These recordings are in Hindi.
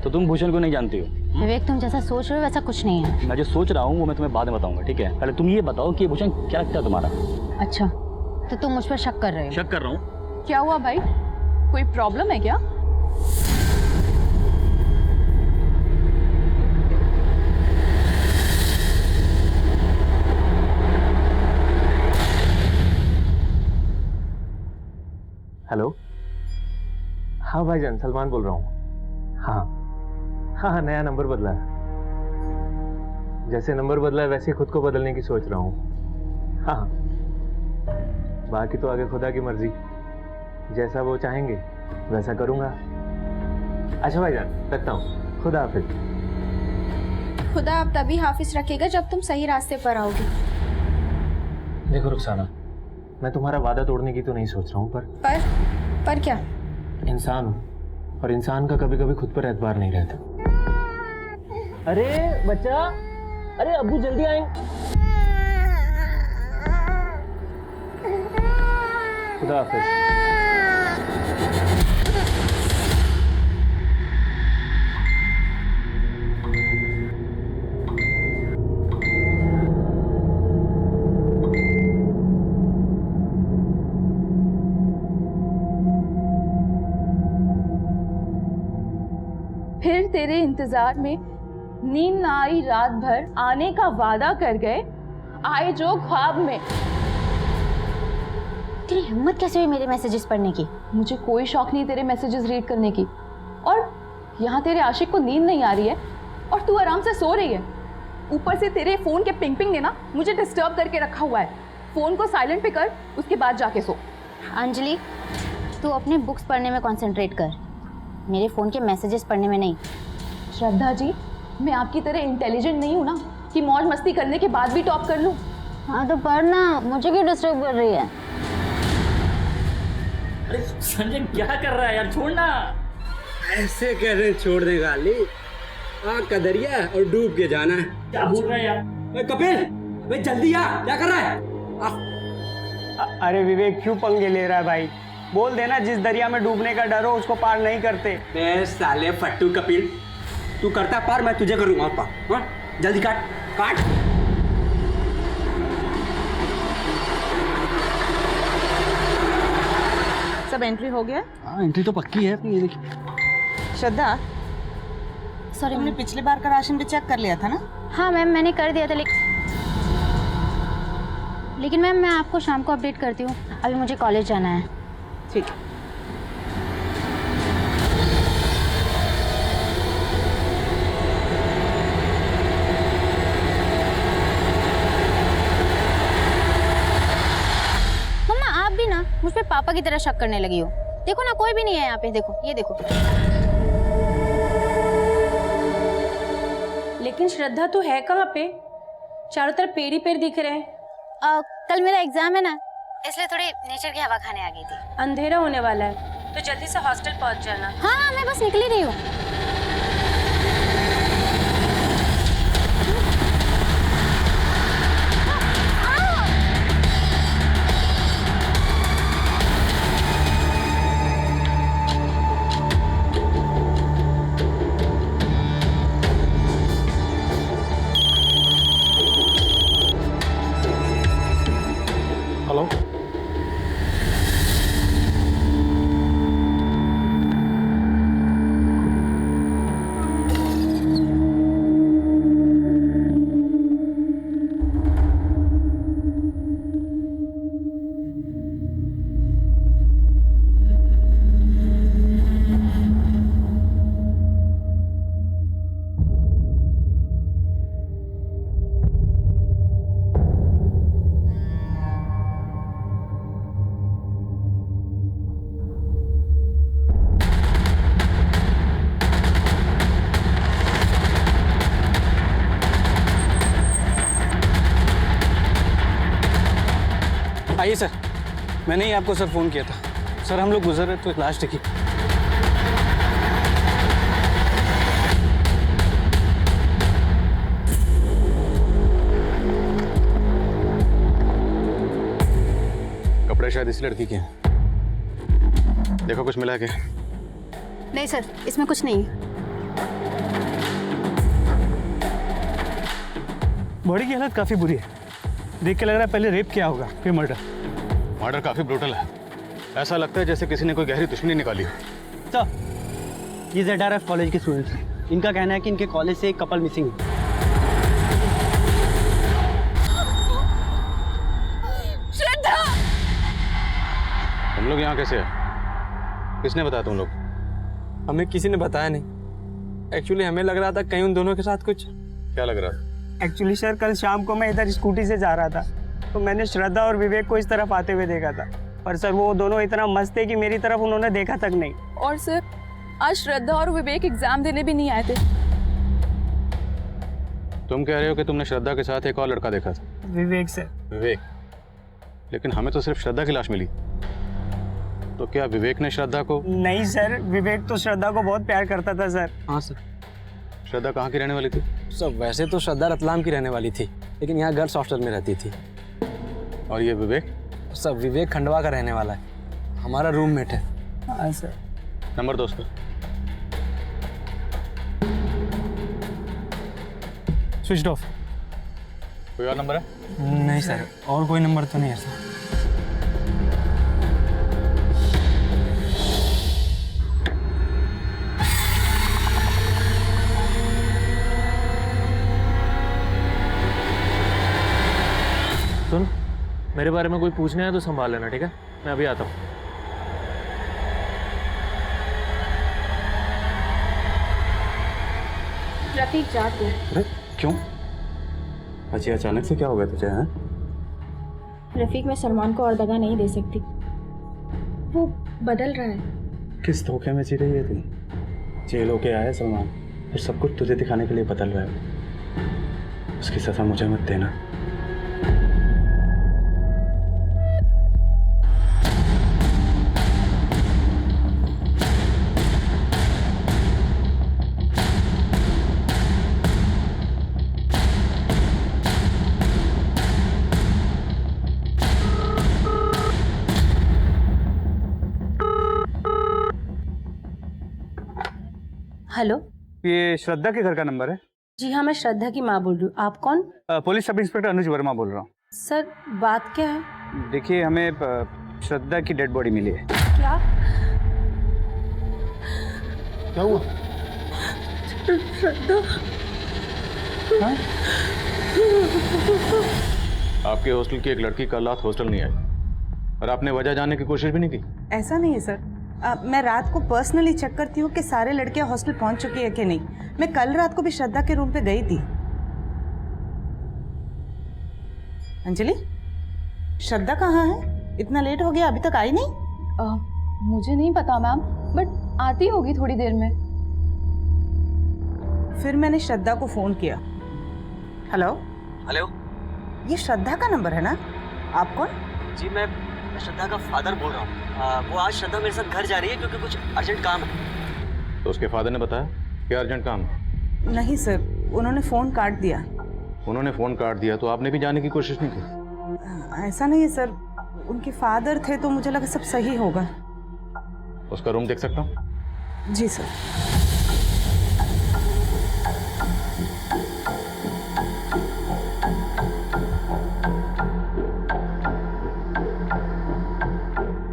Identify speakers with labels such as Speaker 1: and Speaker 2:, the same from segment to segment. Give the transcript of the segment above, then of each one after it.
Speaker 1: तो तुम भूषण को नहीं जानती हो?
Speaker 2: विवेक, तुम जैसा सोच रहे हो वैसा कुछ नहीं है।
Speaker 1: मैं जो सोच रहा हूँ वो मैं तुम्हें बाद में बताऊंगा, ठीक है? पहले तुम ये बताओ कि ये भूषण क्या लगता है तुम्हारा?
Speaker 2: अच्छा, तो तुम मुझ पर शक कर रहे हो?
Speaker 1: शक कर रहा हूँ।
Speaker 3: क्या हुआ भाई, कोई प्रॉब्लम है क्या?
Speaker 4: हेलो, हाँ भाईजान, सलमान बोल रहा हूँ। हाँ हाँ, नया नंबर बदला है। जैसे नंबर बदला है वैसे खुद को बदलने की सोच रहा हूँ। हाँ, बाकी तो आगे खुदा की मर्जी, जैसा वो चाहेंगे वैसा करूँगा। अच्छा भाईजान, रखता हूँ, खुदा हाफिज।
Speaker 5: खुदा आप तभी हाफिज रखेगा जब तुम सही रास्ते पर आओगे।
Speaker 4: देखो रुखसाना, मैं तुम्हारा वादा तोड़ने की तो नहीं सोच रहा हूँ,
Speaker 5: पर क्या?
Speaker 4: इंसान हूँ और इंसान का कभी कभी खुद पर एतबार नहीं रहता।
Speaker 6: अरे बच्चा, अरे अब्बू जल्दी आए।
Speaker 4: खुदा हाफिज।
Speaker 3: फिर तेरे इंतजार में नींद ना आई रात भर, आने का वादा कर गए, आए जो ख्वाब में।
Speaker 2: तेरी हिम्मत कैसे हुई मेरे मैसेजेस पढ़ने की?
Speaker 3: मुझे कोई शौक नहीं तेरे मैसेजेस रीड करने की, और यहाँ तेरे आशिक को नींद नहीं आ रही है और तू आराम से सो रही है। ऊपर से तेरे फोन के पिंग पिंग ने ना मुझे डिस्टर्ब करके रखा हुआ है। फोन को साइलेंट पे कर, उसके बाद जाके सो।
Speaker 2: अंजलि, तू अपने बुक्स पढ़ने में कंसंट्रेट कर, मेरे फ़ोन के मैसेजेस पढ़ने में नहीं।
Speaker 3: श्रद्धा जी, मैं आपकी तरह इंटेलिजेंट नहीं हूँ ना कि मौज मस्ती करने के बाद भी टॉप कर लूँ।
Speaker 2: हाँ तो पढ़ना, मुझे क्यों डिस्टर्ब कर रही है?
Speaker 6: अरे संजय क्या कर रहा है यार, छोड़ना।
Speaker 7: ऐसे कैसे छोड़ देगा अली? आग का दरिया है और डूब के जाना है।
Speaker 6: क्या बोल रहा है यार?
Speaker 7: ओए कपिल, भाई जल्दी आ, क्या कर रहा है?
Speaker 8: अरे विवेक, क्यों पंगे ले रहा है भाई? बोल देना जिस दरिया में डूबने का डर हो उसको पार नहीं करते।
Speaker 7: बे साले फट्टू कपिल, तू करता पार, मैं तुझे करूंगा पार। हाँ? जल्दी काट काट।
Speaker 3: सब एंट्री हो गया?
Speaker 1: हाँ, एंट्री तो पक्की है अपनी, ये देखिए।
Speaker 3: श्रद्धा,
Speaker 2: सॉरी
Speaker 3: तुमने
Speaker 2: मैम।
Speaker 3: पिछली बार का राशन भी चेक कर लिया था ना?
Speaker 2: हाँ मैम, मैंने कर दिया था, लेकिन मैम मैं आपको शाम को अपडेट करती हूँ, अभी मुझे कॉलेज जाना है।
Speaker 3: ठीक है।
Speaker 2: मम्मा, आप भी ना मुझ पे पापा की तरह शक करने लगी हो। देखो ना, कोई भी नहीं है यहाँ पे, देखो, ये देखो।
Speaker 5: लेकिन श्रद्धा तो है कहाँ पे? चारों तरफ पेड़ ही पेड़ दिख रहे हैं।
Speaker 2: कल मेरा एग्जाम है ना, इसलिए थोड़ी नेचर की हवा खाने आ गई थी।
Speaker 5: अंधेरा होने वाला है तो जल्दी से हॉस्टल पहुंच जाना।
Speaker 2: हाँ, मैं बस निकली रही हूँ।
Speaker 1: हेलो, आइए सर। मैंने ही आपको सर फ़ोन किया था। सर हम लोग गुजर रहे तो लास्ट की। कपड़े शायद इस लड़की के हैं। देखो कुछ मिला क्या?
Speaker 2: नहीं सर, इसमें कुछ नहीं है।
Speaker 1: बॉडी की हालत काफ़ी बुरी है, देख के लग रहा है पहले रेप किया होगा फिर मर्डर।
Speaker 4: मर्डर काफी ब्रूटल है, ऐसा लगता है जैसे किसी ने कोई गहरी दुश्मनी निकाली हो।
Speaker 8: सर ये ZRF कॉलेज के स्टूडेंट्स हैं। इनका कहना है कि इनके कॉलेज से एक कपल मिसिंग है।
Speaker 4: तुम लोग यहाँ कैसे है? किसने बताया तुम लोग?
Speaker 1: हमें किसी ने बताया नहीं। एक्चुअली हमें लग रहा था कहीं उन दोनों के साथ कुछ।
Speaker 4: क्या लग रहा है?
Speaker 8: एक्चुअली सर कल शाम को मैं इधर स्कूटी से जा रहा था तो मैंने श्रद्धा और विवेक को इस तरफ आते हुए देखा था, पर सर वो दोनों इतना मस्त थे कि मेरी तरफ उन्होंने देखा तक नहीं।
Speaker 3: और सर आज श्रद्धा और विवेक एग्जाम देने भी नहीं आए थे।
Speaker 4: तुम कह रहे हो कि तुमने श्रद्धा के साथ एक और लड़का देखा था?
Speaker 8: विवेक सर।
Speaker 4: विवेक? लेकिन हमें तो सिर्फ श्रद्धा की लाश मिली, तो क्या विवेक ने श्रद्धा को?
Speaker 8: नहीं सर, विवेक तो श्रद्धा को बहुत प्यार करता था सर।
Speaker 1: हाँ सर।
Speaker 4: श्रद्धा कहाँ की रहने वाली थी?
Speaker 1: सर वैसे तो श्रद्धा रतलाम की रहने वाली थी, लेकिन यहाँ गर्ल्स हॉस्टल में रहती थी।
Speaker 4: और ये विवेक?
Speaker 1: सर विवेक खंडवा का रहने वाला है, हमारा रूममेट है।
Speaker 8: हाँ सर।
Speaker 4: नंबर दो उसका।
Speaker 1: Switch off.
Speaker 4: कोई और नंबर है?
Speaker 1: नहीं सर, और कोई नंबर तो नहीं है सर।
Speaker 6: सुन, मेरे बारे में कोई पूछना है तो संभाल लेना, ठीक है? मैं अभी आता हूँ।
Speaker 5: रफीक जा तू।
Speaker 1: अरे क्यों? अच्छा अचानक से क्या हो गया तुझे? हैं?
Speaker 5: रफीक मैं सलमान को और दगा नहीं दे सकती, वो बदल रहा है।
Speaker 1: किस धोखे में जी रही है तू? जेल होके आया सलमान, फिर सब कुछ तुझे दिखाने के लिए बदल रहा है। उसकी सजा मुझे मत देना।
Speaker 5: हेलो,
Speaker 8: ये श्रद्धा के घर का नंबर है?
Speaker 5: जी हाँ, मैं श्रद्धा की माँ बोल रही हूँ। आप कौन?
Speaker 8: पुलिस सब इंस्पेक्टर अनुज वर्मा बोल रहा हूँ।
Speaker 5: सर बात क्या है?
Speaker 8: देखिए हमें श्रद्धा की डेड बॉडी मिली है।
Speaker 5: क्या?
Speaker 8: क्या हुआ?
Speaker 5: श्रद्धा?
Speaker 4: आपके हॉस्टल की एक लड़की कल रात हॉस्टल नहीं आई और आपने वजह जानने की कोशिश भी नहीं की?
Speaker 9: ऐसा नहीं है सर, मैं रात को पर्सनली चेक करती हूँ कि सारे लड़कियाँ हॉस्टल पहुँच चुकी है कि नहीं। मैं कल रात को भी श्रद्धा के रूम पे गई थी। अंजलि, श्रद्धा कहाँ है? इतना लेट हो गया, अभी तक आई नहीं?
Speaker 3: मुझे नहीं पता मैम, बट आती होगी थोड़ी देर में।
Speaker 9: फिर मैंने श्रद्धा को फ़ोन किया। हेलो
Speaker 8: हेलो,
Speaker 9: ये श्रद्धा का नंबर है ना? आप कौन?
Speaker 8: जी मैं श्रद्धा का फादर बोल रहा हूँ। वो आज श्रद्धा मेरे साथ घर जा रही है क्योंकि कुछ अर्जेंट काम है।
Speaker 4: तो उसके फादर ने बताया कि अर्जेंट काम है?
Speaker 9: नहीं सर, उन्होंने फ़ोन काट दिया।
Speaker 4: उन्होंने फ़ोन काट दिया तो आपने भी जाने की कोशिश नहीं की?
Speaker 9: ऐसा नहीं है सर, उनके फादर थे तो मुझे लगा सब सही होगा।
Speaker 4: उसका रूम देख सकता हूँ?
Speaker 9: जी सर।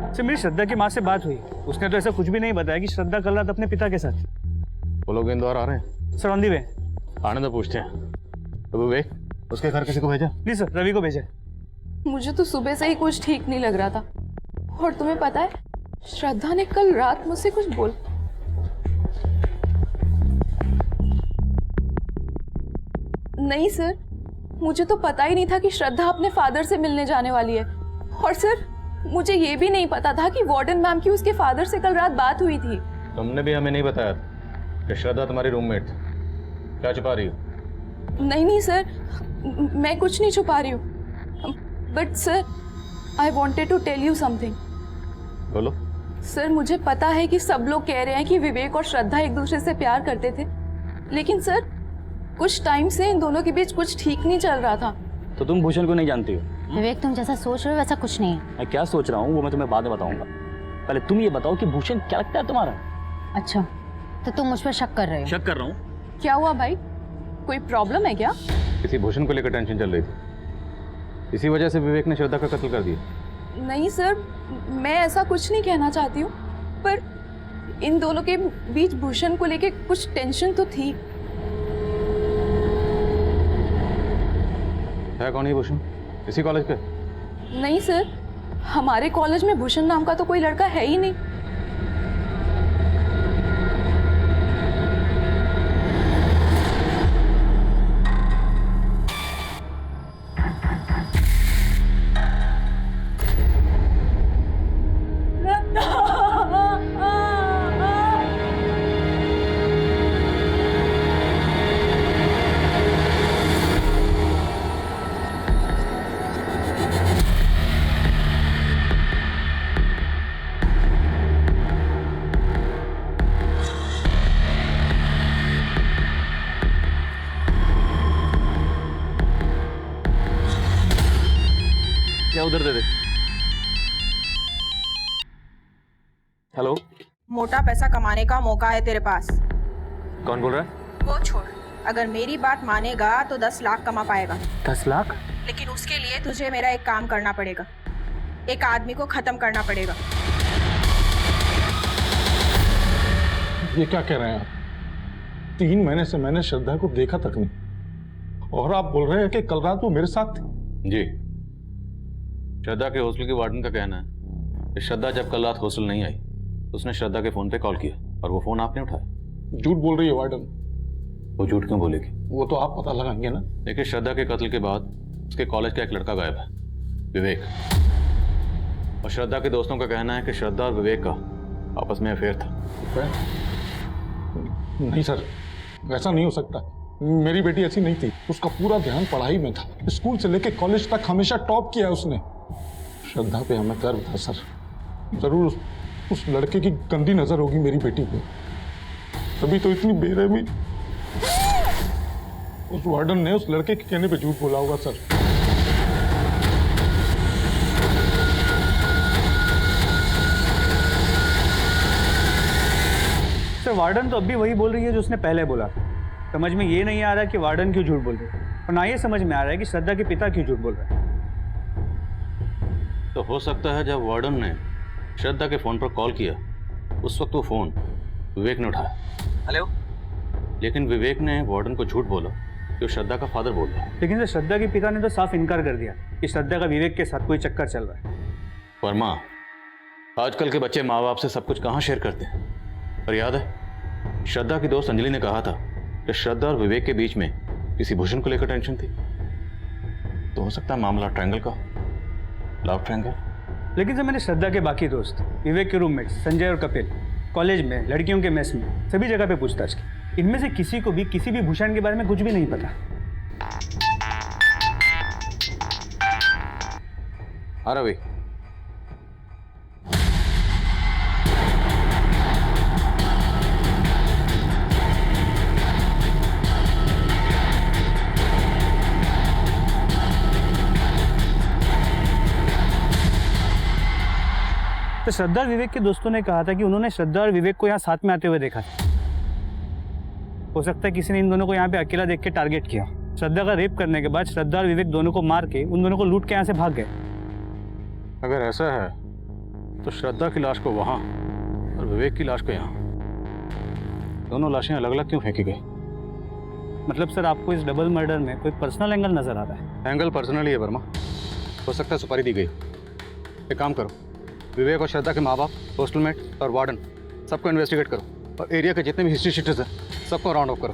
Speaker 1: सर मेरी श्रद्धा की माँ से बात हुई, उसने तो ऐसा कुछ भी नहीं बताया कि श्रद्धा कल रात अपने पिता के साथ।
Speaker 4: वो लोग इंदौर आ रहे हैं?
Speaker 1: सर ऑन दी वे।
Speaker 4: आने तो पूछते हैं। तो विवेक, उसके घर किसी को भेजा?
Speaker 1: नहीं सर, रवि को भेजा।
Speaker 3: मुझे तो सुबह से ही कुछ ठीक नहीं लग रहा था। और तुम्हें पता है, श्रद्धा ने कल रात मुझसे कुछ बोल। नहीं सर, मुझे तो पता ही नहीं था कि श्रद्धा अपने फादर से मिलने जाने वाली है। और सर मुझे ये भी नहीं पता था कि वार्डन मैम की उसके फादर से कल रात बात हुई थी।
Speaker 4: तुमने भी हमें नहीं बताया कि श्रद्धा तुम्हारी रूममेट थी। क्या छुपा रही हो?
Speaker 3: नहीं नहीं सर, मैं कुछ नहीं छुपा रही हूँ। But sir, I wanted to tell you something.
Speaker 4: बोलो।
Speaker 3: सर मुझे पता है कि सब लोग कह रहे हैं कि विवेक और श्रद्धा एक दूसरे से प्यार करते थे, लेकिन सर कुछ टाइम से इन दोनों के बीच कुछ ठीक नहीं चल रहा था।
Speaker 1: तो तुम भूषण को नहीं जानती हो?
Speaker 2: विवेक तुम जैसा सोच रहे हो वैसा कुछ नहीं है।
Speaker 6: मैं क्या सोच रहा हूँ वो मैं तुम्हें बाद में बताऊंगा। पहले तुम ये बताओ कि भूषण क्या लगता है तुम्हारा?
Speaker 2: अच्छा, तो तुम मुझ पर शक कर रहे हो?
Speaker 6: शक कर रहा हूँ।
Speaker 3: क्या हुआ भाई, कोई प्रॉब्लम है क्या?
Speaker 4: किसी भूषण को लेकर टेंशन चल रही थी, इसी वजह से विवेक ने श्रद्धा का कत्ल कर दिया।
Speaker 3: नहीं सर, मैं ऐसा कुछ नहीं कहना चाहती हूँ, पर इन दोनों के बीच भूषण को लेके कुछ टेंशन तो थी।
Speaker 4: है कौन ये भूषण? इसी कॉलेज के?
Speaker 3: नहीं सर, हमारे कॉलेज में भूषण नाम का तो कोई लड़का है ही नहीं।
Speaker 6: क्या उधर दे दे। हेलो,
Speaker 5: मोटा पैसा कमाने का मौका है तेरे पास।
Speaker 6: कौन बोल रहा है?
Speaker 5: वो छोड़, अगर मेरी बात मानेगा तो 10 लाख कमा पाएगा।
Speaker 6: 10 लाख?
Speaker 5: लेकिन उसके लिए तुझे मेरा एक काम करना पड़ेगा, एक आदमी को खत्म करना पड़ेगा।
Speaker 10: ये क्या कह रहे हैं आप? 3 महीने से मैंने श्रद्धा को देखा तक नहीं, और आप बोल रहे हैं कि कल रात वो मेरे साथ थी?
Speaker 11: जी, श्रद्धा के हॉस्टल के वार्डन का कहना है कि श्रद्धा जब कल रात हॉस्टल नहीं आई, उसने श्रद्धा के फोन पे कॉल किया और वो फोन आपने उठाया।
Speaker 10: झूठ बोल रही है वार्डन।
Speaker 11: वो झूठ क्यों बोलेगी?
Speaker 10: वो तो आप पता लगाएंगे ना।
Speaker 11: देखिए, श्रद्धा के कत्ल के बाद उसके कॉलेज का एक लड़का गायब है, विवेक, और श्रद्धा के दोस्तों का कहना है कि श्रद्धा और विवेक का आपस में अफेयर था।
Speaker 10: नहीं सर, ऐसा नहीं हो सकता। मेरी बेटी ऐसी नहीं थी, उसका पूरा ध्यान पढ़ाई में था। स्कूल से लेकर कॉलेज तक हमेशा टॉप किया उसने। श्रद्धा पे हमें गर्व था सर। जरूर उस लड़के की गंदी नजर होगी मेरी बेटी पे, तभी तो इतनी बेरहमी उस वार्डन ने उस लड़के के कहने पे झूठ बोला होगा सर।
Speaker 1: सर, वार्डन तो अब भी वही बोल रही है जो उसने पहले बोला। समझ में ये नहीं आ रहा कि वार्डन क्यों झूठ बोल रही है, और ना ये समझ में आ रहा है कि श्रद्धा के पिता क्यों झूठ बोल रहे हैं।
Speaker 11: तो हो सकता है जब वार्डन ने श्रद्धा के फोन पर कॉल किया, उस वक्त वो फोन विवेक ने उठाया।
Speaker 7: हेलो।
Speaker 11: लेकिन विवेक ने वार्डन को झूठ बोला कि वो श्रद्धा का फादर बोल रहा है।
Speaker 1: लेकिन सर, श्रद्धा के पिता ने तो साफ इनकार कर दिया कि श्रद्धा का विवेक के साथ कोई चक्कर चल रहा है।
Speaker 11: वर्मा, आजकल के बच्चे माँ बाप से सब कुछ कहाँ शेयर करते हैं। पर याद है, श्रद्धा की दोस्त अंजलि ने कहा था कि श्रद्धा और विवेक के बीच में किसी भूषण को लेकर टेंशन थी। तो हो सकता है मामला ट्रायंगल का, लव ट्रायंगल।
Speaker 1: लेकिन सर, मैंने श्रद्धा के बाकी दोस्त, विवेक के रूममेट संजय और कपिल, कॉलेज में, लड़कियों के मेस में, सभी जगह पे पूछताछ की। इनमें से किसी को भी किसी भी भूषण के बारे में कुछ भी नहीं पता।
Speaker 11: हाँ रवि,
Speaker 1: तो श्रद्धा और विवेक के दोस्तों ने कहा था कि उन्होंने श्रद्धा और विवेक को यहाँ साथ में आते हुए देखा था। हो सकता है किसी ने इन दोनों को यहाँ पे अकेला देख के टारगेट किया। श्रद्धा का रेप करने के बाद श्रद्धा और विवेक दोनों को मार के उन दोनों को लूट के यहाँ से भाग गए।
Speaker 11: अगर ऐसा है तो श्रद्धा की लाश को वहाँ और विवेक की लाश को यहाँ, दोनों लाशें अलग अलग क्यों फेंकी गई?
Speaker 1: मतलब सर, आपको इस डबल मर्डर में कोई पर्सनल एंगल नजर आ रहा है?
Speaker 11: एंगल पर्सनली है वर्मा, हो सकता है सुपारी दी गई। एक काम करो, विवेक और श्रद्धा के माँ बाप, हॉस्टलमेट और वार्डन सबको इन्वेस्टिगेट करो, और एरिया के जितने भी हिस्ट्री शीटर्स हैं सबको राउंड ऑफ करो।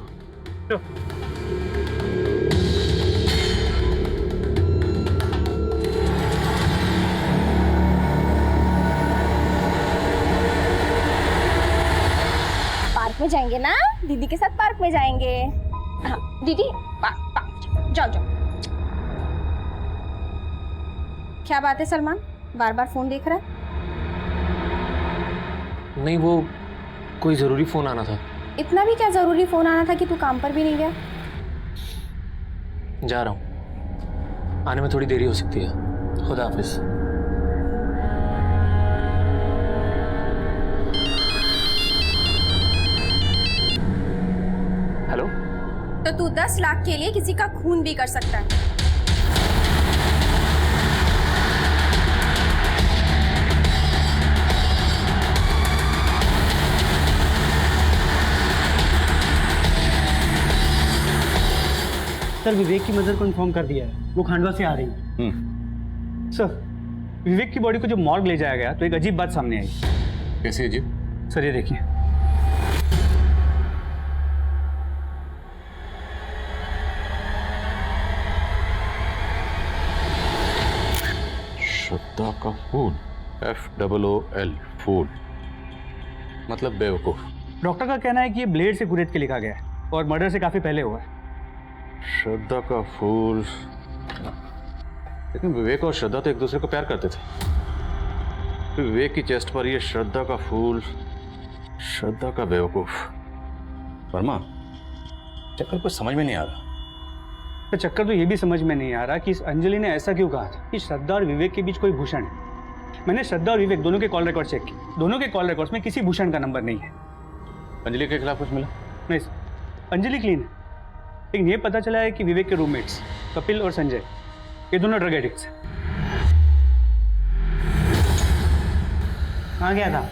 Speaker 2: पार्क में जाएंगे ना, दीदी के साथ पार्क में जाएंगे। हाँ, दीदी जाओ जाओ। क्या बात है सलमान, बार बार फोन देख रहा है?
Speaker 6: नहीं, वो कोई ज़रूरी फ़ोन आना था।
Speaker 2: इतना भी क्या जरूरी फोन आना था कि तू काम पर भी नहीं गया?
Speaker 6: जा रहा हूँ, आने में थोड़ी देरी हो सकती है। खुदा हाफिज़। हेलो।
Speaker 5: तो तू 10 लाख के लिए किसी का खून भी कर सकता है।
Speaker 1: सर विवेक की मदर को इन्फॉर्म कर दिया है, वो खांडवा से आ रही है। सर विवेक की बॉडी को जब मॉर्ग ले जाया गया तो एक अजीब बात सामने आई।
Speaker 11: कैसी अजीब?
Speaker 1: सर ये देखिए,
Speaker 11: श्रद्धा का फूल, FOOL, फूल मतलब बेवकूफ।
Speaker 1: डॉक्टर का कहना है कि ये ब्लेड से कुरेद के लिखा गया है और मर्डर से काफी पहले हुआ है।
Speaker 11: श्रद्धा का फूल, लेकिन विवेक और श्रद्धा तो एक दूसरे को प्यार करते थे। फिर विवेक की चेस्ट पर ये श्रद्धा का फूल, श्रद्धा का बेवकूफ। वर्मा, चक्कर कुछ समझ में नहीं आ रहा।
Speaker 1: तो चक्कर तो ये भी समझ में नहीं आ रहा कि इस अंजलि ने ऐसा क्यों कहा था कि श्रद्धा और विवेक के बीच कोई भूषण है। मैंने श्रद्धा और विवेक दोनों के कॉल रिकॉर्ड चेक किए, दोनों के कॉल रिकॉर्ड्स में किसी भूषण का नंबर नहीं है।
Speaker 11: अंजलि के खिलाफ कुछ मिला?
Speaker 1: नहीं सर, अंजलि क्लीन है, लेकिन ये पता चला है कि विवेक के रूममेट्स कपिल और संजय ये दोनों ड्रग एडिक्ट्स हैं।
Speaker 8: कहाँ गया था?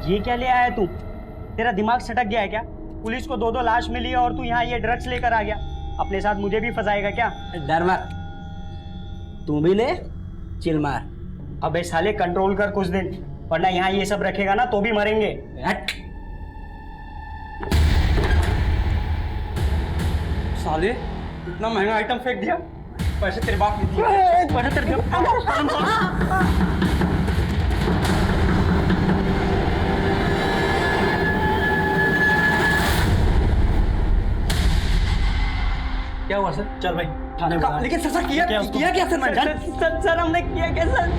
Speaker 8: ये क्या ले आया तू? तेरा दिमाग सटक गया है क्या? पुलिस को 2 लाश मिली है और तू यहाँ ये ड्रग्स लेकर आ गया। अपने साथ मुझे भी फंसाएगा क्या?
Speaker 7: डर मत, तू भी ले चिल मार।
Speaker 8: अबे साले कंट्रोल कर कुछ दिन, वरना यहाँ ये सब रखेगा ना तो भी मरेंगे।
Speaker 7: हट।
Speaker 8: साले इतना महंगा आइटम फेंक दिया, पैसे तेरे बाप ने दिए। पैसे तेरे क्या हुआ सर? चल भाई थाने बुला।
Speaker 7: लेकिन सर किया क्या सर?
Speaker 8: सर हमने किया क्या सर?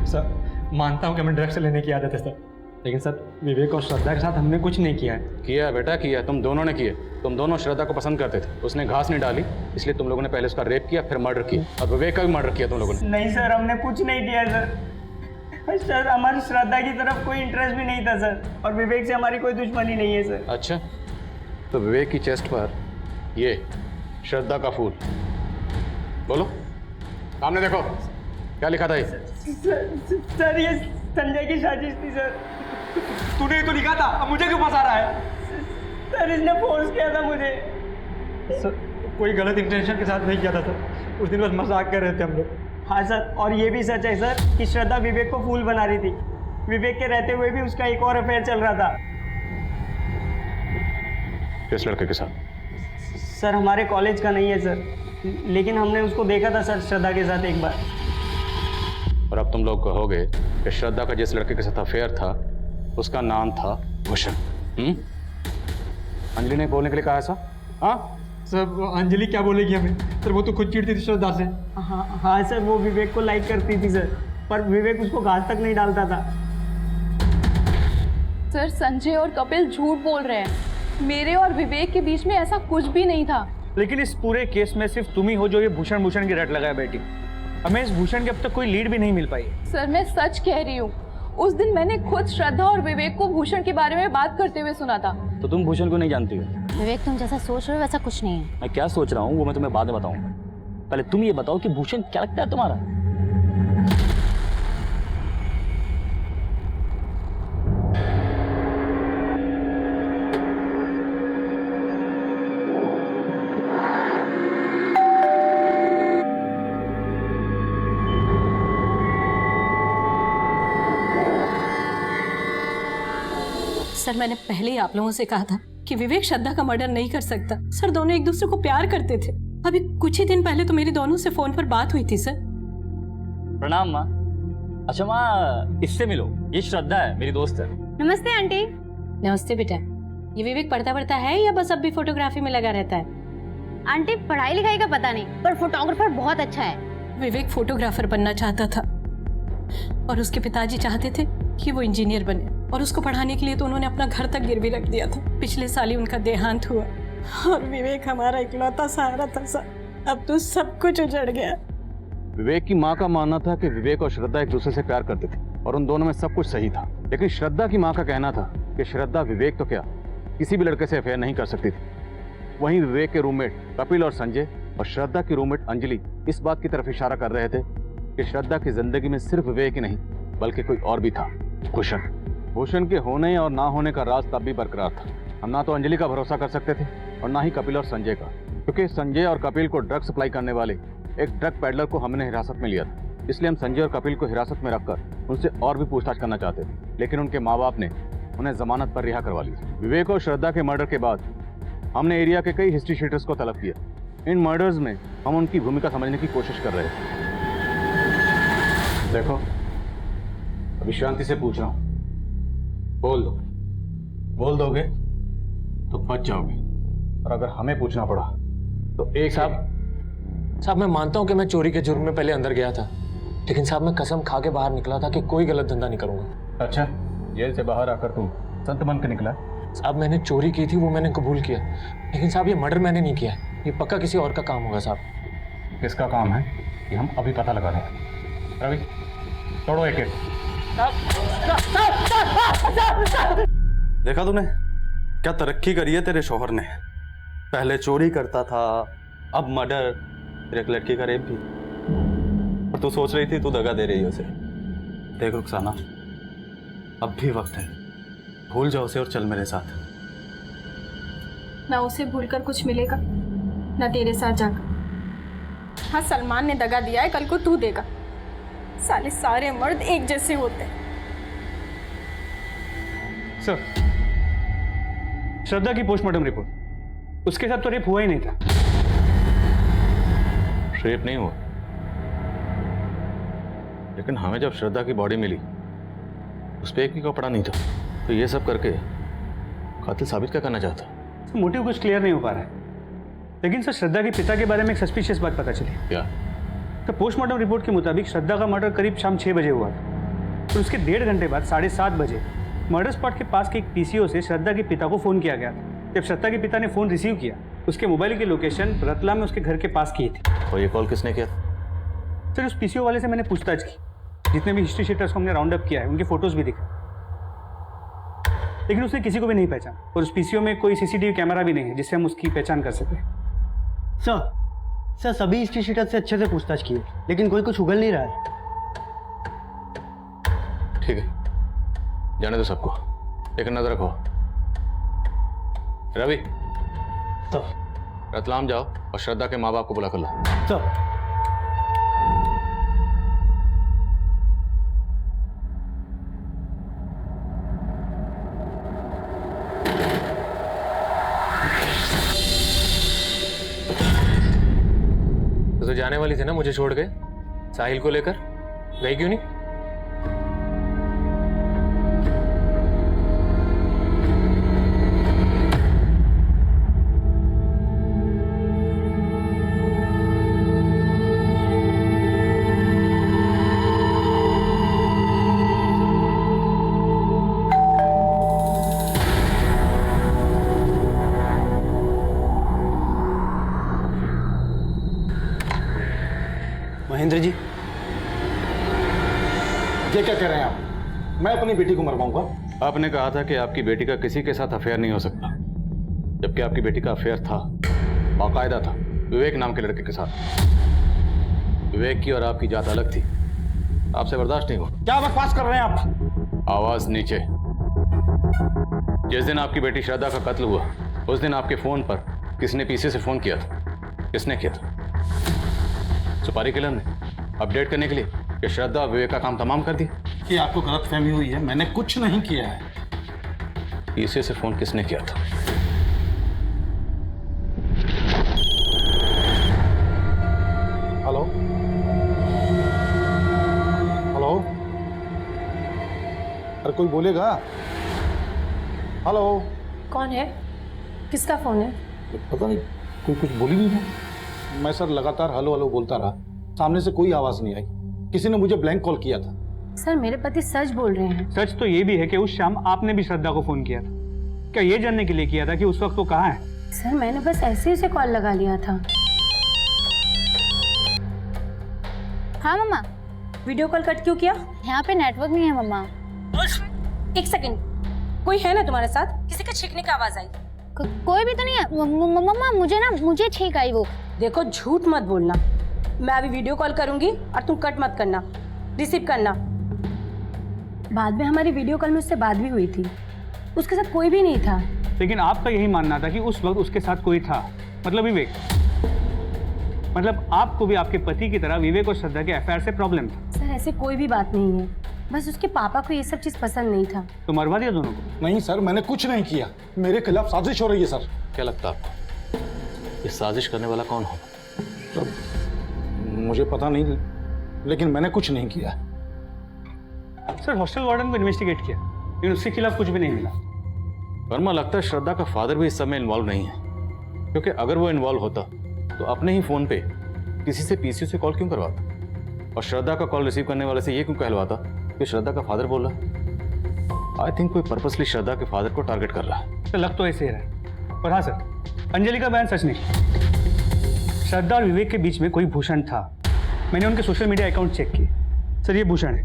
Speaker 12: सर मानता हूँ कि हमें ड्रग्स लेने की आदत है सर, लेकिन सर विवेक और श्रद्धा के साथ हमने कुछ नहीं किया है।
Speaker 11: किया बेटा, किया। तुम दोनों ने किए। तुम दोनों श्रद्धा को पसंद करते थे, उसने घास नहीं डाली, इसलिए तुम लोगों ने पहले उसका रेप किया, फिर मर्डर किया, और विवेक का भी मर्डर किया तुम लोगों ने।
Speaker 8: नहीं सर, हमने कुछ नहीं किया सर। सर हमारी श्रद्धा की तरफ कोई इंटरेस्ट भी नहीं था सर, और विवेक से हमारी कोई दुश्मनी नहीं है सर।
Speaker 11: अच्छा, तो विवेक की चेस्ट पर ये श्रद्धा का फूल, बोलो सामने देखो क्या लिखा था ये?
Speaker 8: सर ये संजय की साजिश थी सर।
Speaker 7: तूने तो लिखा था, अब मुझे क्यों फंसा रहा है?
Speaker 8: सर इसने फोर्स किया था मुझे।
Speaker 12: सर कोई गलत इंटेंशन के साथ नहीं किया था सर, उस दिन बस मजाक कर रहे थे हम लोग।
Speaker 8: हाँ सर, और ये भी सच है सर कि श्रद्धा विवेक को फूल बना रही थी। विवेक के रहते हुए भी उसका एक और अफेयर चल रहा था।
Speaker 11: किस लड़के के साथ?
Speaker 8: सर हमारे कॉलेज का नहीं है सर, लेकिन हमने उसको देखा था सर श्रद्धा के साथ एक बार।
Speaker 11: और अब तुम लोग कहोगे कि श्रद्धा का जिस लड़के के साथ अफेयर था उसका नाम था भूषण। अंजलि ने बोलने के लिए कहा ऐसा? हाँ
Speaker 12: सर अंजलि क्या बोलेगी हमें? सर वो तो खुद चिढ़ती थी श्रद्धा से।
Speaker 8: हाँ सर, वो विवेक को लाइक करती थी सर, पर विवेक उसको घास तक नहीं डालता था।
Speaker 3: सर संजय और कपिल झूठ बोल रहे हैं, मेरे और विवेक के बीच में ऐसा कुछ भी नहीं था।
Speaker 1: लेकिन इस पूरे केस में सिर्फ तुम ही हो जो ये भूषण की रट लगाए बैठी। हमें इस भूषण की अब तक कोई लीड भी नहीं मिल पाई।
Speaker 3: सर मैं सच कह रही हूँ, उस दिन मैंने खुद श्रद्धा और विवेक को भूषण के बारे में बात करते हुए सुना था।
Speaker 13: तो तुम भूषण को नहीं जानती हो?
Speaker 2: विवेक तुम जैसा सोच रहे हो वैसा कुछ नहीं है।
Speaker 13: मैं क्या सोच रहा हूँ वो मैं तुम्हें बाद में बताऊंगा। पहले तुम ये बताओ कि भूषण क्या लगता है तुम्हारा?
Speaker 14: सर मैंने पहले ही आप लोगों से कहा था कि विवेक श्रद्धा का मर्डर नहीं कर सकता। सर दोनों एक दूसरे को प्यार करते थे। अभी कुछ ही दिन पहले तो मेरी दोनों से फोन पर बात हुई थी सर।
Speaker 13: प्रणाम माँ। अच्छा माँ, इससे मिलो, ये श्रद्धा है, मेरी दोस्त है।
Speaker 2: नमस्ते आंटी।
Speaker 14: नमस्ते बेटा। ये विवेक पढ़ता है या बस अब भी फोटोग्राफी में लगा रहता है?
Speaker 2: आंटी पढ़ाई लिखाई का पता नहीं, पर फोटोग्राफर बहुत अच्छा है।
Speaker 14: विवेक फोटोग्राफर बनना चाहता था और उसके पिताजी चाहते थे कि वो इंजीनियर बने, और उसको पढ़ाने के लिए तो उन्होंने अपना घर तक गिरवी रख दिया था। पिछले साल ही उनका देहांत हुआ और विवेक हमारा इकलौता सहारा था सर। अब तो सब कुछ उजड़ गया।
Speaker 11: विवेक की माँ का मानना था कि विवेक और श्रद्धा एक दूसरे से प्यार करते थे और उन दोनों में सब कुछ सही था, लेकिन श्रद्धा की माँ का कहना था कि श्रद्धा विवेक तो क्या, किसी भी लड़के से अफेयर नहीं कर सकती थी। वहीं विवेक के रूममेट कपिल और संजय और श्रद्धा की रूममेट अंजलि इस बात की तरफ इशारा कर रहे थे कि श्रद्धा की जिंदगी में सिर्फ विवेक ही नहीं बल्कि कोई और भी था, भूषण। भूषण के होने और ना होने का राज तब भी बरकरार था। हम ना तो अंजलि का भरोसा कर सकते थे और ना ही कपिल और संजय का, क्योंकि संजय और कपिल को ड्रग सप्लाई करने वाले एक ड्रग पैडलर को हमने हिरासत में लिया था। इसलिए हम संजय और कपिल को हिरासत में रखकर उनसे और भी पूछताछ करना चाहते थे, लेकिन उनके माँ बाप ने उन्हें जमानत पर रिहा करवा लिया। विवेक और श्रद्धा के मर्डर के बाद हमने एरिया के कई हिस्ट्री शीटर्स को तलब किया। इन मर्डर्स में हम उनकी भूमिका समझने की कोशिश कर रहे थे। देखो, अभी शांति से पूछ रहा हूं, बोल दोगे तो बच जाओगे, और अगर हमें पूछना पड़ा तो एक
Speaker 6: साहब मैं मानता हूं कि मैं चोरी के जुर्म में पहले अंदर गया था, लेकिन साहब मैं कसम खा के बाहर निकला था कि कोई गलत धंधा नहीं करूंगा।
Speaker 11: अच्छा, जेल से बाहर आकर तुम संत बन के निकला?
Speaker 6: साहब मैंने चोरी की थी, वो मैंने कबूल किया, लेकिन साहब ये मर्डर मैंने नहीं किया है। ये पक्का किसी और का काम होगा साहब।
Speaker 11: किसका काम है ये हम अभी पता लगा रहे हैं। रवि, तोड़ो एक एक।
Speaker 15: देखा तूने क्या तरक्की करी है तेरे शौहर ने। पहले चोरी करता था, अब मर्डर, फिर एक लड़की का रेप भी। और तू सोच रही थी तू दगा दे रही है उसे। देख रुखसाना, अब भी वक्त है, भूल जाओ उसे और चल मेरे साथ।
Speaker 5: ना उसे भूलकर कुछ मिलेगा, ना तेरे साथ जाकर। हाँ, सलमान ने दगा दिया है, कल को तू देगा। साले सारे मर्द एक जैसे होते हैं।
Speaker 1: सर, श्रद्धा की पोस्टमार्टम रिपोर्ट, उसके साथ तो रेप हुआ ही नहीं था।
Speaker 11: रेप नहीं हुआ, लेकिन हमें जब श्रद्धा की बॉडी मिली उस पर एक भी कपड़ा नहीं था। तो ये सब करके कातिल साबित क्या करना चाहता?
Speaker 1: मोटिव कुछ क्लियर नहीं हो पा रहा है, लेकिन सर श्रद्धा के पिता के बारे में एक सस्पिशियस बात पता चली।
Speaker 11: क्या?
Speaker 1: तो पोस्टमार्टम रिपोर्ट के मुताबिक श्रद्धा का मर्डर करीब शाम 6 बजे हुआ था। तो उसके 1.5 घंटे बाद 7:30 बजे मर्डर स्पॉट के पास के एक पीसीओ से श्रद्धा के पिता को फ़ोन किया गया था। जब श्रद्धा के पिता ने फ़ोन रिसीव किया, उसके मोबाइल की लोकेशन रतलाम में उसके घर के पास की थी।
Speaker 11: और ये कॉल किसने किया?
Speaker 1: सर, उस पीसीओ वाले से मैंने पूछताछ की। जितने भी हिस्ट्री शीटर्स को हमने राउंड अप किया है, उनके फोटोज भी दिखे, लेकिन उसने किसी को भी नहीं पहचाना। और उस पीसीओ में कोई सीसीटीवी कैमरा भी नहीं है जिससे हम उसकी पहचान कर सकें।
Speaker 16: सर सभी हिस्ट्री शीटर से अच्छे से पूछताछ की, लेकिन कोई कुछ उगल नहीं रहा है।
Speaker 11: ठीक है, जाने दो सबको, एक नजर रखो। रवि,
Speaker 16: तो
Speaker 11: रतलाम जाओ और श्रद्धा के माँ बाप को बुला कर लो।
Speaker 16: तो
Speaker 6: तो जाने वाली थी ना मुझे छोड़ के साहिल को लेकर, गई क्यों नहीं?
Speaker 16: महेंद्र जी,
Speaker 10: ये क्या कह रहे हैं आप? मैं अपनी बेटी को मरवाऊंगा?
Speaker 11: आपने कहा था कि आपकी बेटी का किसी के साथ अफेयर नहीं हो सकता, जबकि आपकी बेटी का अफेयर था, बाकायदा था, विवेक नाम के लड़के के साथ। विवेक की और आपकी जात अलग थी, आपसे बर्दाश्त नहीं हुआ।
Speaker 10: क्या बकवास कर रहे हैं आप?
Speaker 11: आवाज नीचे। जिस दिन आपकी बेटी श्रद्धा का कत्ल हुआ, उस दिन आपके फोन पर किसने पीछे से फोन किया था? किसने किया था? सुपारी किलर ने, अपडेट करने के लिए कि श्रद्धा और विवेक का काम तमाम कर दिया।
Speaker 10: कि आपको गलतफहमी हुई है, मैंने कुछ नहीं किया है।
Speaker 11: पीछे से फोन किसने किया था?
Speaker 10: हेलो हेलो, अरे कोई बोलेगा? हेलो,
Speaker 5: कौन है? किसका फोन है?
Speaker 10: पता नहीं, कोई कुछ बोल ही नहीं रहा। मैं सर लगातार हेलो हेलो बोलता रहा, सामने से कोई आवाज नहीं आई। किसी ने मुझे ब्लैंक कॉल किया था।
Speaker 5: सर, मेरे पति सच बोल रहे हैं।
Speaker 1: सच तो ये भी है कि उस शाम आपने भी श्रद्धा को फोन किया था। क्या ये जानने के लिए किया था कि उस वक्त वो कहाँ है?
Speaker 5: सर, मैंने बस ऐसे ही उसे कॉल लगा लिया था।
Speaker 2: हाँ मम्मा।
Speaker 5: वीडियो कॉल कट क्यों किया?
Speaker 2: यहाँ पे नेटवर्क नहीं है मम्मा।
Speaker 5: एक सेकंड,
Speaker 14: कोई है ना तुम्हारे साथ? किसी के छींकने की आवाज आई?
Speaker 2: कोई भी तो नहीं है मम्मा, मुझे छींक आई वो।
Speaker 14: देखो झूठ मत बोलना। मैं अभी वीडियो कॉल करूंगी और तुम कट मत करना, रिसीव करना। बाद में हमारी वीडियो कॉल में उससे बात भी हुई थी, उसके साथ कोई भी नहीं था।
Speaker 1: लेकिन आपका यही मानना था कि उस वक्त उसके साथ कोई था, मतलब विवेक। मतलब आपको भी आपके पति की तरह विवेक और श्रद्धा के अफेयर से प्रॉब्लम था।
Speaker 14: सर ऐसे कोई भी बात नहीं है, बस उसके पापा को ये सब चीज पसंद नहीं था।
Speaker 1: तो मरवा दिया दोनों को?
Speaker 10: नहीं सर, मैंने कुछ नहीं किया, मेरे खिलाफ साजिश हो रही है सर।
Speaker 11: क्या लगता है आपको ये साजिश करने वाला कौन होगा?
Speaker 10: सर मुझे पता नहीं, लेकिन मैंने कुछ नहीं किया।
Speaker 1: सर हॉस्टल वार्डन को इन्वेस्टिगेट किया, लेकिन उसके खिलाफ कुछ भी नहीं मिला।
Speaker 11: वर्मा, लगता है श्रद्धा का फादर भी इस सब में इन्वॉल्व नहीं है, क्योंकि अगर वो इन्वॉल्व होता तो अपने ही फोन पे किसी से पीसीयू से कॉल क्यों करवाता, और श्रद्धा का कॉल रिसीव करने वाले से ये क्यों कहलवाता कि श्रद्धा का फादर बोल रहा है? आई थिंक कोई पर्पसली श्रद्धा के फादर को टारगेट कर रहा है।
Speaker 1: तो लग तो ऐसे ही रहा है। और हाँ सर, अंजलि का बयान सच नहीं। श्रद्धा और विवेक के बीच में कोई भूषण था। मैंने उनके सोशल मीडिया अकाउंट चेक किए। सर ये भूषण है,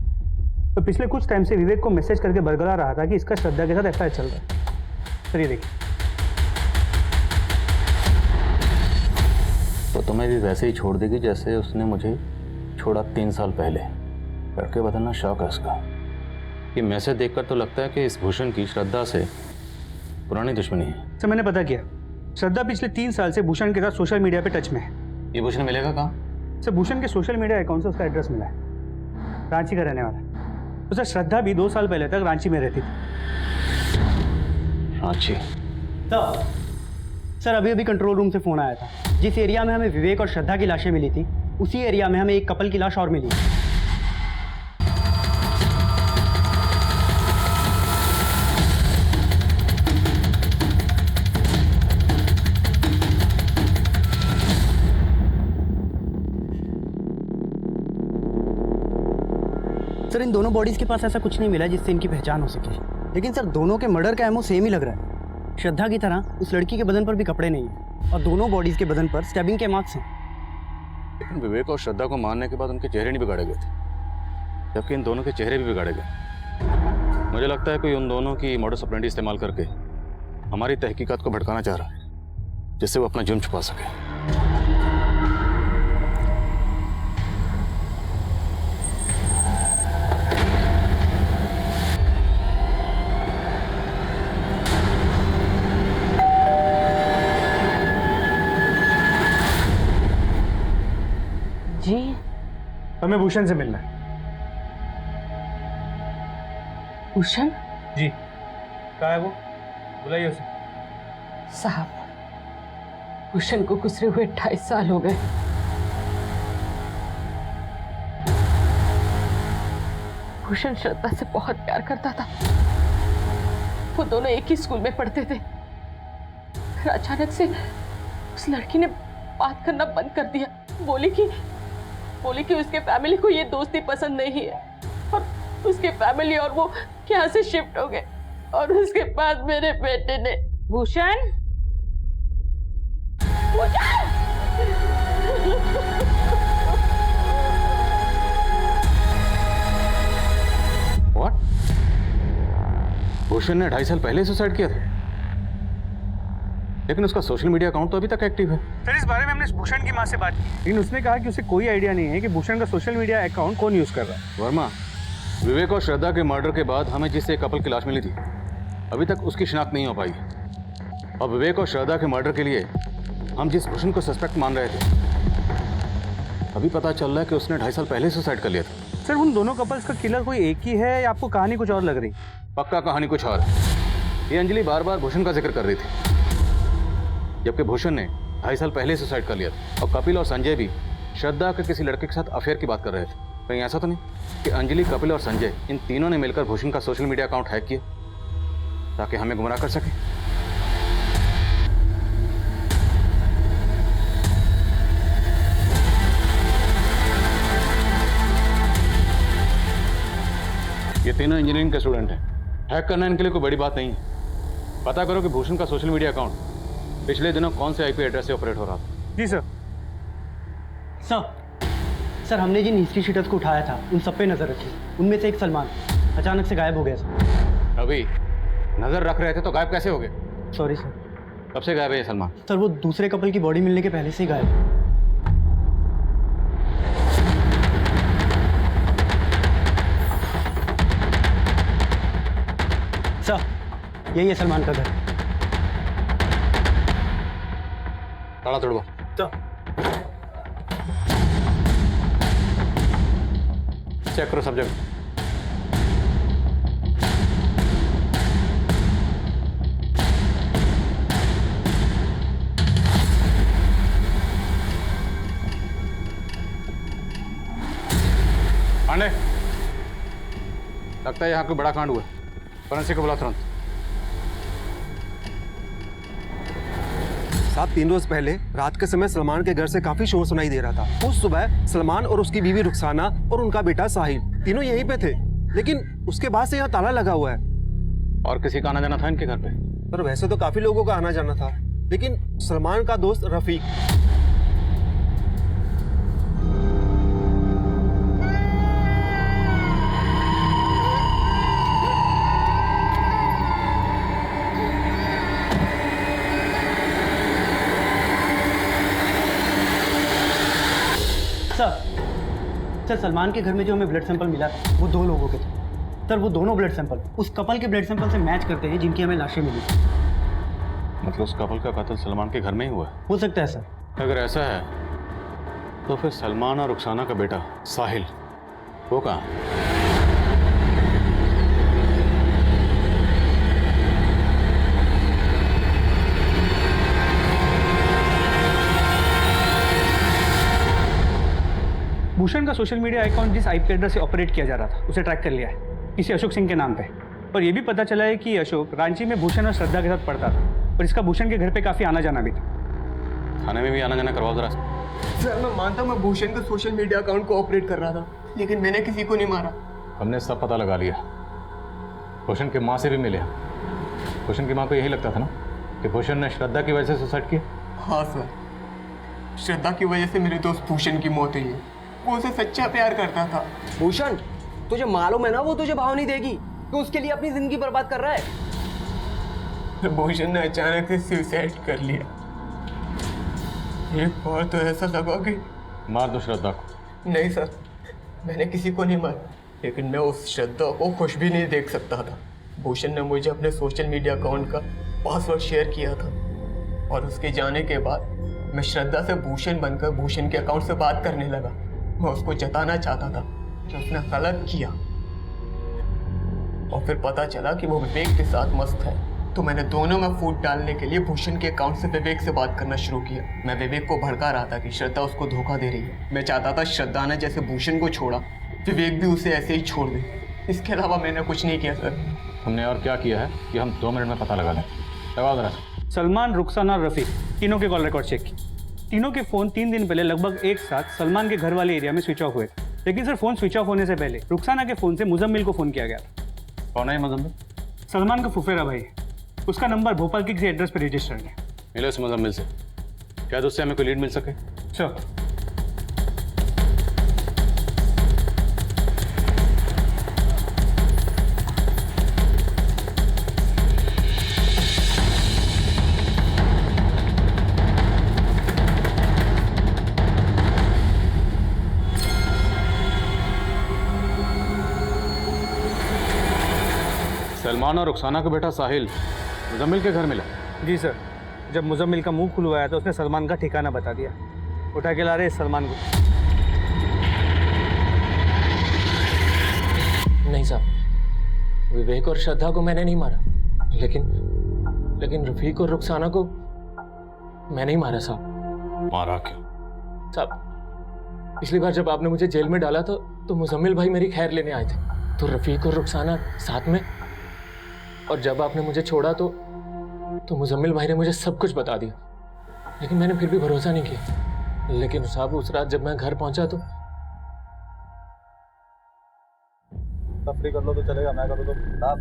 Speaker 1: तो पिछले कुछ टाइम से विवेक को मैसेज करके बरगला रहा था कि इसका श्रद्धा के साथ एफआईआर चल रहा है। सर ये देखिए।
Speaker 11: तो तुम्हें भी वैसे ही छोड़ देगी जैसे उसने मुझे छोड़ा 3 साल पहले। लड़के बदलना शौक है उसका। ये मैसेज देखकर तो लगता है कि इस भूषण की श्रद्धा से पुरानी दुश्मनी है।
Speaker 1: सर मैंने पता किया, श्रद्धा पिछले 3 साल से भूषण के साथ सोशल मीडिया पे टच में है।
Speaker 11: ये भूषण मिलेगा कहाँ?
Speaker 1: सर भूषण के सोशल मीडिया अकाउंट से उसका एड्रेस मिला है, रांची का रहने वाला है। तो सर श्रद्धा भी 2 साल पहले तक रांची में रहती थी।
Speaker 11: रांची?
Speaker 16: सर अभी कंट्रोल रूम से फोन आया था। जिस एरिया में हमें विवेक और श्रद्धा की लाशें मिली थी, उसी एरिया में हमें एक कपल की लाश और मिली। सर इन दोनों बॉडीज के पास ऐसा कुछ नहीं मिला जिससे इनकी पहचान हो सके, लेकिन सर दोनों के मर्डर का एमओ सेम ही लग रहा है। श्रद्धा की तरह उस लड़की के बदन पर भी कपड़े नहीं हैं और दोनों बॉडीज के बदन पर स्टैबिंग के मार्क्स हैं।
Speaker 11: लेकिन विवेक और श्रद्धा को मारने के बाद उनके चेहरे नहीं बिगाड़े गए थे, जबकि इन दोनों के चेहरे भी बिगाड़े गए। मुझे लगता है कोई उन दोनों की मॉडस ऑपरेंडी इस्तेमाल करके हमारी तहकीकात को भटकाना चाह रहा है, जिससे वो अपना जुर्म छुपा सके।
Speaker 14: जी
Speaker 1: हमें भूषण से मिलना है।
Speaker 14: भूषण?
Speaker 1: जी कहाँ है वो? बुलाइए उसे।
Speaker 14: साहब भूषण को गुजरे हुए 28 साल हो गए। भूषण श्रद्धा से बहुत प्यार करता था। वो दोनों एक ही स्कूल में पढ़ते थे। फिर अचानक से उस लड़की ने बात करना बंद कर दिया। बोली कि उसके फैमिली को ये दोस्ती पसंद नहीं है और उसके फैमिली और वो यहाँ से शिफ्ट हो गए। और उसके बाद मेरे बेटे ने भूषण
Speaker 11: What? भूषण ने 2.5 साल पहले सुसाइड किया था, लेकिन उसका सोशल मीडिया अकाउंट तो अभी तक एक्टिव है।
Speaker 1: सर इस बारे में हमने भूषण की माँ से बात की, लेकिन उसने कहा कि उसे कोई आइडिया नहीं है कि भूषण का सोशल मीडिया अकाउंट कौन यूज कर रहा है।
Speaker 11: वर्मा, विवेक और श्रद्धा के मर्डर के बाद हमें जिससे कपल की लाश मिली थी, अभी तक उसकी शिनाख्त नहीं हो पाई। और विवेक और श्रद्धा के मर्डर के लिए हम जिस भूषण को सस्पेक्ट मान रहे थे, अभी पता चल रहा है कि उसने 2.5 साल पहले सुसाइड कर लिया था।
Speaker 1: सर उन दोनों कपल्स का किलर कोई एक ही है या आपको कहानी कुछ और लग रही?
Speaker 11: पक्का कहानी कुछ और। ये अंजलि बार बार भूषण का जिक्र कर रही थी, जबकि भूषण ने 2.5 साल पहले सुसाइड कर लिया था। और कपिल और संजय भी श्रद्धा के किसी लड़के के साथ अफेयर की बात कर रहे थे। कहीं ऐसा तो नहीं कि अंजलि, कपिल और संजय इन तीनों ने मिलकर भूषण का सोशल मीडिया अकाउंट हैक किया ताकि हमें गुमराह कर सके? ये तीनों इंजीनियरिंग के स्टूडेंट हैं। हैक करना इनके लिए कोई बड़ी बात नहीं है। पता करो कि भूषण का सोशल मीडिया अकाउंट पिछले दिनों कौन से आईपी एड्रेस से ऑपरेट हो रहा था।
Speaker 1: जी सर।
Speaker 16: सर हमने जिन हिस्ट्री शीटर्स को उठाया था उन सब पे नजर रखी। उनमें से एक सलमान अचानक से गायब हो गया सर।
Speaker 11: अभी नजर रख रहे थे तो गायब कैसे हो गए?
Speaker 16: Sorry sir.
Speaker 11: कब से गायब है ये सलमान?
Speaker 16: सर वो दूसरे कपल की बॉडी मिलने के पहले से ही गायब है। सर यही है सलमान का घर।
Speaker 11: ताला तोड़वा। चेक करो सब जगह। पांडे, लगता है यहाँ कोई बड़ा कांड हुआ। फॉरेंसिक को बुला तुरंत।
Speaker 17: साहब 3 रोज पहले रात के समय सलमान के घर से काफी शोर सुनाई दे रहा था। उस सुबह सलमान और उसकी बीवी रुखसाना और उनका बेटा साहिल तीनों यहीं पे थे, लेकिन उसके बाद से यहाँ ताला लगा हुआ है।
Speaker 11: और किसी का आना जाना था इनके घर पे?
Speaker 17: पर वैसे तो काफी लोगों का आना जाना था, लेकिन सलमान का दोस्त रफीक।
Speaker 16: सर सलमान के घर में जो हमें ब्लड सैंपल मिला था वो 2 लोगों के थे। सर वो दोनों ब्लड सैंपल उस कपल के ब्लड सैंपल से मैच करते हैं जिनकी हमें लाशें मिली।
Speaker 11: मतलब उस कपल का कत्ल सलमान के घर में ही हुआ है?
Speaker 16: हो सकता है सर।
Speaker 11: अगर ऐसा है तो फिर सलमान और रुखसाना का बेटा साहिल वो कहाँ?
Speaker 1: भूषण का सोशल मीडिया अकाउंट जिस आईपी एड्रेस से ऑपरेट किया जा रहा था उसे ट्रैक कर लिया है, किसी अशोक सिंह के नाम पे। और ये भी पता चला है कि अशोक रांची में भूषण और श्रद्धा के साथ पढ़ता था और इसका भूषण के घर पे काफी आना जाना भी था।
Speaker 11: थाने में भी आना जाना करवाओ जरा।
Speaker 18: सर मैं मानता हूँ मैं भूषण के सोशल मीडिया अकाउंट को ऑपरेट कर रहा था, लेकिन मैंने किसी को नहीं मारा।
Speaker 11: हमने सब पता लगा लिया। भूषण की माँ से भी मिले। भूषण की माँ को यही लगता था ना कि भूषण ने श्रद्धा की वजह से सुसाइड किया?
Speaker 18: हाँ सर, श्रद्धा की वजह से मेरे दोस्त भूषण की मौत हुई है। वो उसे सच्चा प्यार करता था।
Speaker 19: भूषण तुझे मालूम है ना वो तुझे भाव नहीं देगी, तो उसके लिए अपनी जिंदगी बर्बाद कर रहा है।
Speaker 18: भूषण ने अचानक से सुसाइड कर लिया। एक बार तो ऐसा लगा कि
Speaker 11: मार दो श्रद्धा को।
Speaker 18: नहीं सर, मैंने किसी को नहीं मारा, लेकिन मैं उस श्रद्धा को खुश भी नहीं देख सकता था। भूषण ने मुझे अपने सोशल मीडिया अकाउंट का पासवर्ड शेयर किया था और उसके जाने के बाद मैं श्रद्धा से भूषण बनकर भूषण के अकाउंट से बात करने लगा। मैं उसको जताना चाहता था कि उसने गलत किया, और फिर पता चला कि वो विवेक के साथ मस्त है, तो मैंने दोनों में फूट डालने के लिए भूषण के अकाउंट से विवेक से बात करना शुरू किया। मैं विवेक को भड़का रहा था कि श्रद्धा उसको धोखा दे रही है। मैं चाहता था श्रद्धा ने जैसे भूषण को छोड़ा, विवेक भी उसे ऐसे ही छोड़ दे। इसके अलावा मैंने कुछ नहीं किया सर।
Speaker 11: हमने और क्या किया है कि हम 2 मिनट में पता लगा लें। लगा जरा।
Speaker 1: सलमान, रुखसाना और रफीक तीनों के कॉल रिकॉर्ड चेक की। तीनों के फ़ोन 3 दिन पहले लगभग एक साथ सलमान के घर वाले एरिया में स्विच ऑफ हुए थे, लेकिन सर फ़ोन स्विच ऑफ होने से पहले रुखसाना के फ़ोन से मुजम्मिल को फ़ोन किया गया था।
Speaker 11: कौन है मुजम्मिल?
Speaker 1: सलमान का फुफेरा भाई। उसका नंबर भोपाल के किसी एड्रेस पर रजिस्टर्ड है।
Speaker 11: मिलो इस मुजम्मिल से, क्या उससे हमें कोई लीड मिल सके?
Speaker 1: श्योर।
Speaker 11: सलमान और रुखसाना का बेटा साहिल मुजम्मिल के घर मिला?
Speaker 1: जी सर, जब मुजम्मिल का मुंह खुलवाया तो उसने सलमान का ठिकाना बता दिया। उठा के ला रहे सलमान को।
Speaker 6: नहीं साहब, विवेक और श्रद्धा को मैंने नहीं मारा, लेकिन रफीक और रुखसाना को मैंने ही मारा साहब।
Speaker 11: मारा क्यों?
Speaker 6: साहब पिछली बार जब आपने मुझे जेल में डाला था तो मुजम्मिल भाई मेरी खैर लेने आए थे, तो रफीक और रुखसाना साथ में, और जब आपने मुझे छोड़ा तो मुजम्मिल भाई ने मुझे सब कुछ बता दिया, लेकिन मैंने फिर भी भरोसा नहीं किया। लेकिन साहब उस रात जब मैं घर पहुंचा तो
Speaker 15: तफरी कर लो तो चलेगा, मैं करूँ तो साहब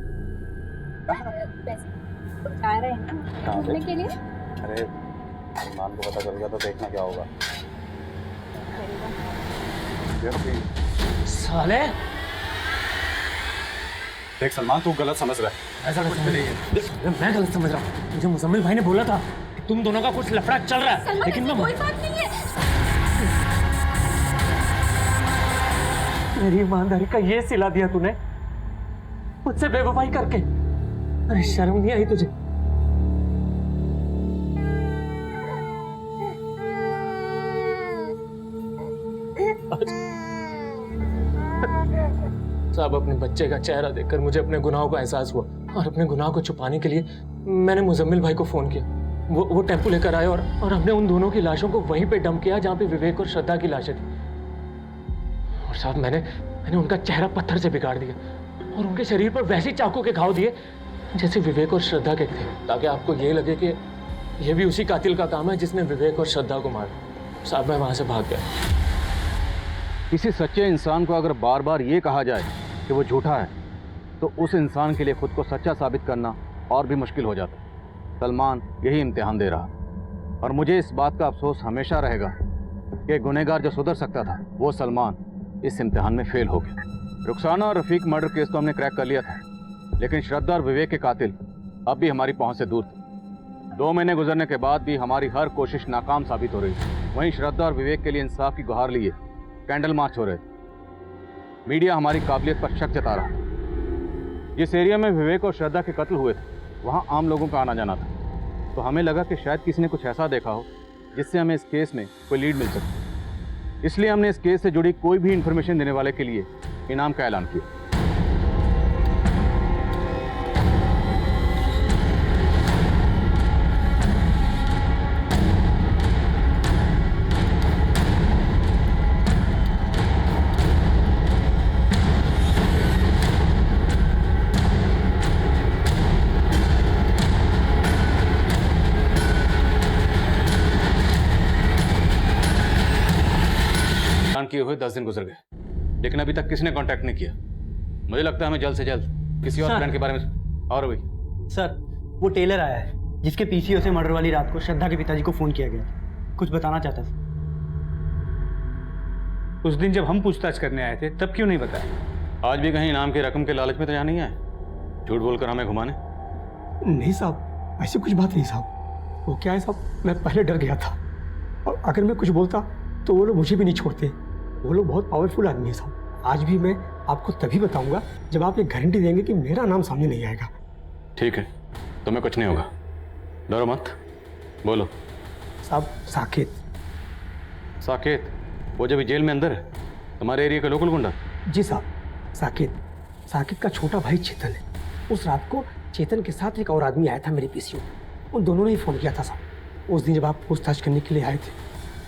Speaker 2: बता रहे हैं ना घूमने के लिए।
Speaker 15: अरे सलमान को पता चल गया तो देखना क्या होगा।
Speaker 6: साले
Speaker 15: देख सलमान, तू गलत समझ रहा है।
Speaker 6: ऐसा कुछ नहीं है। मैं गलत समझ रहा हूँ। मुझे मुजम्मिल भाई ने बोला था कि तुम दोनों का कुछ लफड़ा चल रहा है, लेकिन मैं
Speaker 14: कोई बात नहीं है।
Speaker 6: मेरी ईमानदारी का ये सिला दिया तूने मुझसे बेवफाई करके। अरे शर्म नहीं आई तुझे? साहब, अपने बच्चे का चेहरा देखकर मुझे अपने गुनाहों का एहसास हुआ और अपने गुनाह को छुपाने के लिए मैंने मुजम्मिल भाई को फोन किया। वो टेम्पो लेकर आए और हमने उन दोनों की लाशों को वहीं पे डंप किया जहाँ पे विवेक और श्रद्धा की लाशें थी। और साहब, मैंने उनका चेहरा पत्थर से बिगाड़ दिया और उनके शरीर पर वैसे चाकू के घाव दिए जैसे विवेक और श्रद्धा के थे, ताकि आपको ये लगे कि ये भी उसी कातिल का काम है जिसने विवेक और श्रद्धा को मारा। साहब, मैं वहां से भाग गया।
Speaker 11: किसी सच्चे इंसान को अगर बार बार ये कहा जाए कि वो झूठा है, तो उस इंसान के लिए खुद को सच्चा साबित करना और भी मुश्किल हो जाता है। सलमान यही इम्तिहान दे रहा और मुझे इस बात का अफसोस हमेशा रहेगा कि गुनहगार जो सुधर सकता था, वो सलमान इस इम्तिहान में फेल हो गया। रुखसाना और रफीक मर्डर केस तो हमने क्रैक कर लिया था, लेकिन श्रद्धा और विवेक के कातिल अब भी हमारी पहुंच से दूर थे। 2 महीने गुजरने के बाद भी हमारी हर कोशिश नाकाम साबित हो रही थी। वहीं श्रद्धा और विवेक के लिए इंसाफ की गुहार लिए कैंडल मार्च हो रहे थे। मीडिया हमारी काबिलियत पर शक जता रहा। जिस एरिया में विवेक और श्रद्धा के कत्ल हुए थे, वहाँ आम लोगों का आना जाना था, तो हमें लगा कि शायद किसी ने कुछ ऐसा देखा हो जिससे हमें इस केस में कोई लीड मिल सके। इसलिए हमने इस केस से जुड़ी कोई भी इंफॉर्मेशन देने वाले के लिए इनाम का ऐलान किया। किए हुए 10 दिन गुजर गए, लेकिन अभी तक किसी ने कांटेक्ट नहीं किया। मुझे लगता है हमें जल्द से जल्द किसी और प्लान के बारे में। और भी
Speaker 16: सर, वो टेलर आया है जिसके पीसीओ से मर्डर वाली रात को श्रद्धा के पिताजी को फोन किया गया था। कुछ बताना चाहता था।
Speaker 1: उस दिन जब हम पूछताछ करने आए थे तब क्यों नहीं बताया?
Speaker 11: आज भी कहीं इनाम की रकम के लालच में तो यहाँ नहीं आए, झूठ बोलकर हमें घुमाने?
Speaker 12: नहीं साहब, ऐसी कुछ बात नहीं साहब। वो क्या है साहब, मैं पहले डर गया था और अगर मैं कुछ बोलता तो वो लोग मुझे भी नहीं छोड़ते। वो लोग बहुत पावरफुल आदमी है साहब। आज भी मैं आपको तभी बताऊंगा जब आप ये गारंटी देंगे कि मेरा नाम सामने नहीं आएगा।
Speaker 11: ठीक है, तुम्हें कुछ नहीं होगा, डरो मत। बोलो
Speaker 12: साहब। साकेत।
Speaker 11: साकेत? वो जब जेल में अंदर है, तुम्हारे एरिया का लोकल गुंडा?
Speaker 12: जी साहब, साकेत। साकेत का छोटा भाई चेतन है। उस रात को चेतन के साथ एक और आदमी आया था मेरे पीसीओ। उन दोनों ने ही फोन किया था साहब। उस दिन जब आप पूछताछ करने के लिए आए थे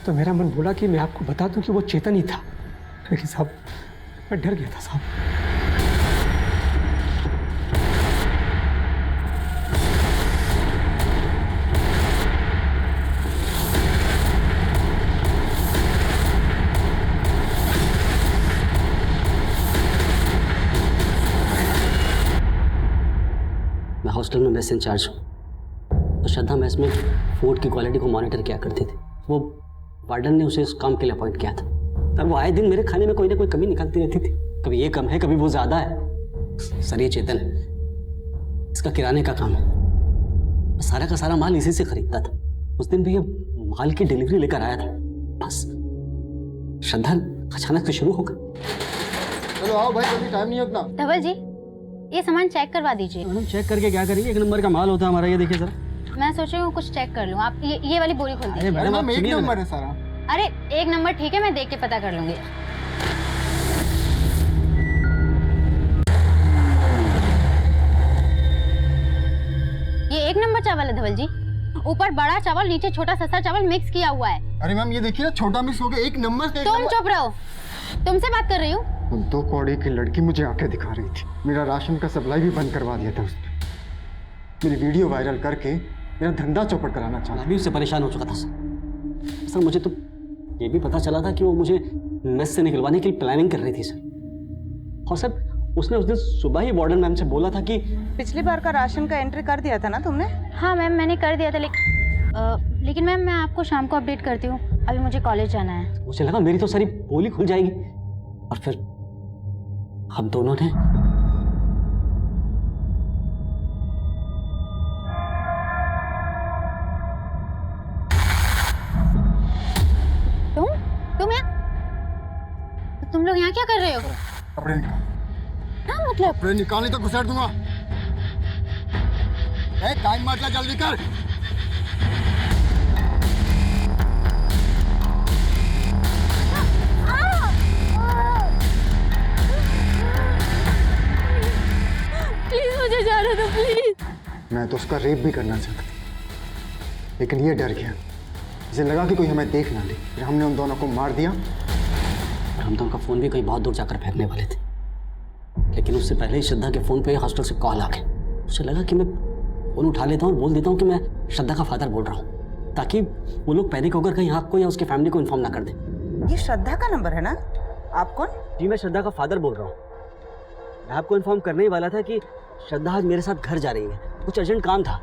Speaker 12: तो मेरा मन बोला कि मैं आपको बता दूं कि वो चेतन ही था, लेकिन साहब मैं डर गया था साहब।
Speaker 20: मैं हॉस्टल में मेस इंचार्ज हूँ, तो श्रद्धा मेस में फूड की क्वालिटी को मॉनिटर किया करती थी। वो वार्डन ने उसे इस काम के लिए अपॉइंट किया था। तब वो आए दिन मेरे खाने में कोई ना कोई कमी निकालती रहती थी। कभी ये कम है, कभी वो ज्यादा है। सर, ये चेतन है, इसका किराने का काम है। सारा का सारा माल इसी से खरीदता था। उस दिन भी ये माल की डिलीवरी लेकर आया था, बस श्रद्धा अचानक से शुरू हो गई।
Speaker 17: चलो आओ भाई, अभी टाइम नहीं है उतना।
Speaker 2: धवल जी, ये सामान चेक करवा दीजिए।
Speaker 16: मैडम, चेक करके क्या करेंगे? 1 नंबर का माल होता है हमारा। ये देखिए सर।
Speaker 2: मैं सोच रही हूँ कुछ चेक कर लूँ। आप ये वाली बोरी खोल दीजिए।
Speaker 16: मैडम, आप
Speaker 17: 1 नंबर है सारा।
Speaker 2: अरे 1 नंबर ठीक है, मैं देख के पता कर लूंगी। ये 1 नंबर चावल है धवल जी। ऊपर बड़ा चावल, नीचे छोटा सस्ता चावल मिक्स किया हुआ है।
Speaker 17: अरे मैम, ये देखिए ना, छोटा मिक्स हो गया। 1 नंबर से
Speaker 2: तुम चुप रहो, तुमसे बात कर रही हूँ।
Speaker 17: 2 कौड़ी की लड़की मुझे आंखें दिखा रही थी। मेरा राशन का सप्लाई भी बंद करवा दिया था उसने। मेरी वीडियो वायरल करके मेरा धंधा चौपट कराना चाहा।
Speaker 20: मैं भी उससे परेशान हो चुका था सर। मुझे तो ये भी पता चला था कि वो मुझे मेस से निकलवाने की प्लानिंग कर रही थी सर। और सर, उसने उस दिन सुबह ही वार्डन मैम से बोला था कि
Speaker 9: पिछली बार का राशन का एंट्री कर दिया था ना तुमने?
Speaker 2: हाँ मैम, मैंने कर दिया था, लेकिन मैम मैं आपको शाम को अपडेट करती हूँ। अभी मुझे कॉलेज जाना है।
Speaker 20: मुझे लगा मेरी तो सारी पोली खुल जाएगी, और फिर हम दोनों ने
Speaker 2: कपड़े निकाल। क्या मतलब?
Speaker 21: कपड़े निकाल नहीं तो घुसेड़ दूंगा। टाइम मत ले, जल्दी कर।
Speaker 2: प्लीज मुझे जाने दो प्लीज।
Speaker 21: मैं तो उसका रेप भी करना चाहता था, लेकिन ये डर गया। इसे लगा कि कोई हमें देख ना ले, फिर हमने उन दोनों को मार दिया।
Speaker 20: हम तो उनका फोन भी कहीं बहुत दूर जाकर फेंकने वाले थे, लेकिन उससे पहले ही श्रद्धा के फोन पे हॉस्टल से कॉल आ गया। उसे लगा कि मैं फोन उठा लेता हूँ और बोल देता हूँ कि मैं श्रद्धा का फादर बोल रहा हूँ, ताकि वो लोग पैनिक होकर कहीं आपको या उसके फैमिली को इन्फॉर्म ना कर दें।
Speaker 9: ये श्रद्धा का नंबर है ना? आप कौन?
Speaker 20: जी मैं श्रद्धा का फादर बोल रहा हूँ। मैं आपको इन्फॉर्म करने ही वाला था कि श्रद्धा आज मेरे साथ घर जा रही है, कुछ अर्जेंट काम था।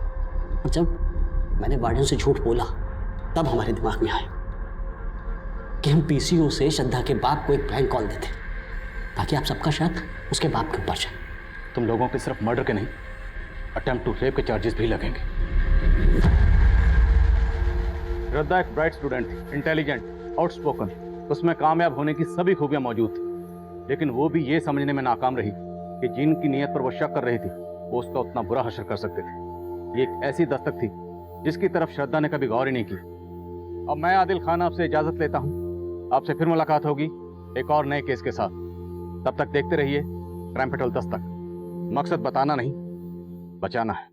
Speaker 20: और जब मैंने वार्डन से झूठ बोला तब हमारे दिमाग में आया कि हम पीसीओ से श्रद्धा के बाप को एक प्रैंक कॉल देते, ताकि आप सबका शक उसके बाप के ऊपर जाए।
Speaker 11: तुम लोगों के सिर्फ मर्डर के नहीं, अटेम्प्ट टू रेप के चार्जेस भी लगेंगे। श्रद्धा एक ब्राइट स्टूडेंट थी, इंटेलिजेंट, आउटस्पोकन, उसमें कामयाब होने की सभी खूबियां मौजूद थी, लेकिन वो भी ये समझने में नाकाम रही कि जिनकी नीयत पर वो शक कर रही थी वो उसका उतना बुरा हश्र कर सकते थे। ये एक ऐसी दस्तक थी जिसकी तरफ श्रद्धा ने कभी गौर ही नहीं की। अब मैं आदिल खान आपसे इजाजत लेता हूँ, आपसे फिर मुलाकात होगी एक और नए केस के साथ। तब तक देखते रहिए क्राइम पेट्रोल दस्तक। मकसद बताना नहीं, बचाना है।